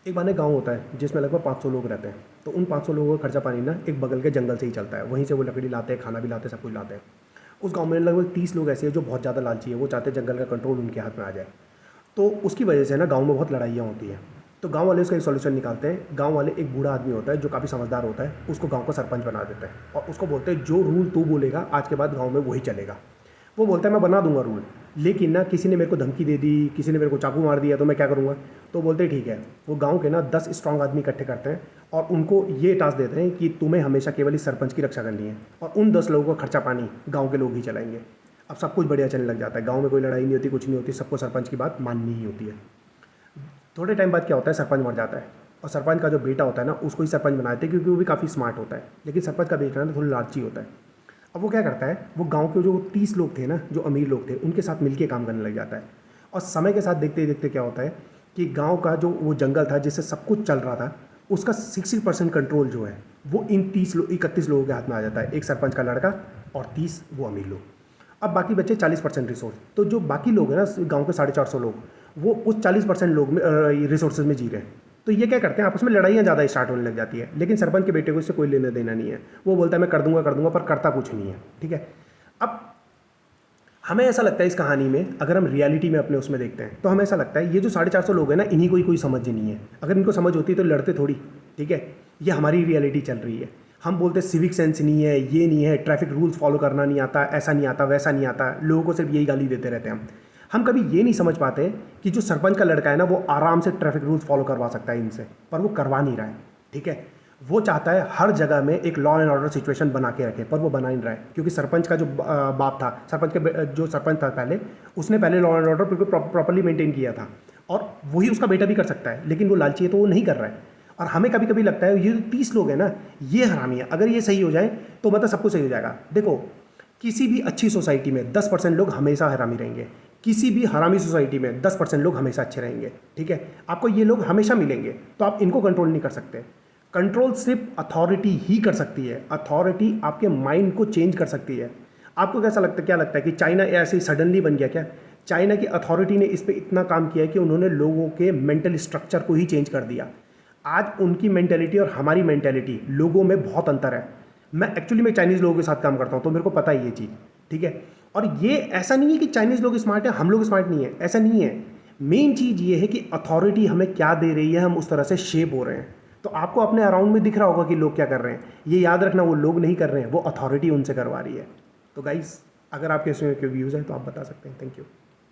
एक बाने गांव होता है जिसमें लगभग 500 लोग रहते हैं। तो उन 500 लोगों का खर्चा पानी ना एक बगल के जंगल से ही चलता है, वहीं से वो लकड़ी लाते हैं, खाना भी लाते हैं, सब कुछ लाते हैं। उस गांव में लगभग 30 लोग ऐसे हैं जो बहुत ज़्यादा लालची है, वो चाहते हैं जंगल का कंट्रोल उनके हाथ में आ जाए। तो उसकी वजह से ना गाँव में बहुत लड़ाइयाँ होती हैं। तो गाँव वाले उसका एक सॉल्यूशन निकालते हैं। गाँव वाले एक बूढ़ा आदमी होता है जो काफ़ी समझदार होता है, उसको गाँव का सरपंच बना देते हैं और उसको बोलते हैं जो रूल तू बोलेगा आज के बाद गाँव में वही चलेगा। वो बोलता है मैं बना दूंगा रूल, लेकिन ना किसी ने मेरे को धमकी दे दी, किसी ने मेरे को चाकू मार दिया तो मैं क्या करूँगा। तो बोलते हैं ठीक है। वो गांव के ना 10 स्ट्रांग आदमी इकट्ठे करते हैं और उनको ये टास्क देते हैं कि तुम्हें हमेशा केवल इस सरपंच की रक्षा करनी है और उन 10 लोगों का खर्चा पानी गाँव के लोग ही चलाएंगे। अब सब कुछ बढ़िया चलने लग जाता है, गाँव में कोई लड़ाई नहीं होती, कुछ नहीं होती, सबको सरपंच की बात माननी ही होती है। थोड़े टाइम बाद क्या होता है, सरपंच मर जाता है और सरपंच का जो बेटा होता है ना उसको ही सरपंच बनाते हैं, क्योंकि वो भी काफ़ी स्मार्ट होता है। लेकिन सरपंच का बेटा ना थोड़ा लालची होता है। अब वो क्या करता है, वो गांव के जो 30 लोग थे ना, जो अमीर लोग थे, उनके साथ मिलके काम करने लग जाता है। और समय के साथ देखते ही देखते क्या होता है कि गांव का जो वो जंगल था जिससे सब कुछ चल रहा था, उसका 60% कंट्रोल जो है वो इन 31 लोगों के हाथ में आ जाता है। एक सरपंच का लड़का और 30 वो अमीर लोग। अब बाकी बचे 40% रिसोर्स। तो जो बाकी लोग हैं ना गांव के 450 लोग, वो उस 40% लोग में रिसोर्सेज में जी रहे हैं। तो ये क्या करते हैं, आपस में लड़ाइयाँ ज़्यादा स्टार्ट होने लग जाती है। लेकिन सरपंच के बेटे को इससे कोई लेना देना नहीं है। वो बोलता है मैं कर दूंगा पर करता कुछ नहीं है। ठीक है। अब हमें ऐसा लगता है इस कहानी में, अगर हम रियलिटी में अपने उसमें देखते हैं तो हमें ऐसा लगता है ये जो 450 लोग हैं ना, इन्हीं को ही कोई समझ नहीं है। अगर इनको समझ होती तो लड़ते थोड़ी। ठीक है। ये हमारी रियलिटी चल रही है। हम बोलते सिविक सेंस नहीं है, ये नहीं है, ट्रैफिक रूल्स फॉलो करना नहीं आता, ऐसा नहीं आता, वैसा नहीं आता, लोगों को सिर्फ यही गाली देते रहते हैं हम कभी ये नहीं समझ पाते कि जो सरपंच का लड़का है ना, वो आराम से ट्रैफिक रूल्स फॉलो करवा सकता है इनसे, पर वो करवा नहीं रहा है। ठीक है। वो चाहता है हर जगह में एक लॉ एंड ऑर्डर सिचुएशन बना के रखे, पर वो बना नहीं रहा है। क्योंकि सरपंच का जो बाप था, जो सरपंच था पहले, उसने पहले लॉ एंड ऑर्डर बिल्कुल प्रॉपर्ली मेंटेन किया था और वही उसका बेटा भी कर सकता है, लेकिन वो लालची है तो वो नहीं कर रहा है। और हमें कभी कभी लगता है ये जो 30 लोग हैं ना, ये हरामी है, अगर ये सही हो जाए तो मतलब सब कुछ सही हो जाएगा। देखो, किसी भी अच्छी सोसाइटी में 10% लोग हमेशा हरामी रहेंगे, किसी भी हरामी सोसाइटी में 10% लोग हमेशा अच्छे रहेंगे। ठीक है। आपको ये लोग हमेशा मिलेंगे, तो आप इनको कंट्रोल नहीं कर सकते। कंट्रोल सिर्फ अथॉरिटी ही कर सकती है। अथॉरिटी आपके माइंड को चेंज कर सकती है। आपको कैसा लगता है, क्या लगता है कि चाइना ऐसे ही सडनली बन गया क्या? चाइना की अथॉरिटी ने इस पर इतना काम किया है कि उन्होंने लोगों के मेंटल स्ट्रक्चर को ही चेंज कर दिया। आज उनकी मेंटेलिटी और हमारी मेंटेलिटी, लोगों में बहुत अंतर है। मैं एक्चुअली मैं चाइनीज़ लोगों के साथ काम करता हूँ तो मेरे को पता है ये चीज़। ठीक है। और ये ऐसा नहीं है कि चाइनीज़ लोग स्मार्ट हैं, हम लोग स्मार्ट नहीं है, ऐसा नहीं है। मेन चीज़ ये है कि अथॉरिटी हमें क्या दे रही है, हम उस तरह से शेप हो रहे हैं। तो आपको अपने अराउंड में दिख रहा होगा कि लोग क्या कर रहे हैं। ये याद रखना, वो लोग नहीं कर रहे हैं, वो अथॉरिटी उनसे करवा रही है। तो गाइस, अगर आपके इसमें कोई व्यूज़ हैं तो आप बता सकते हैं। Thank you.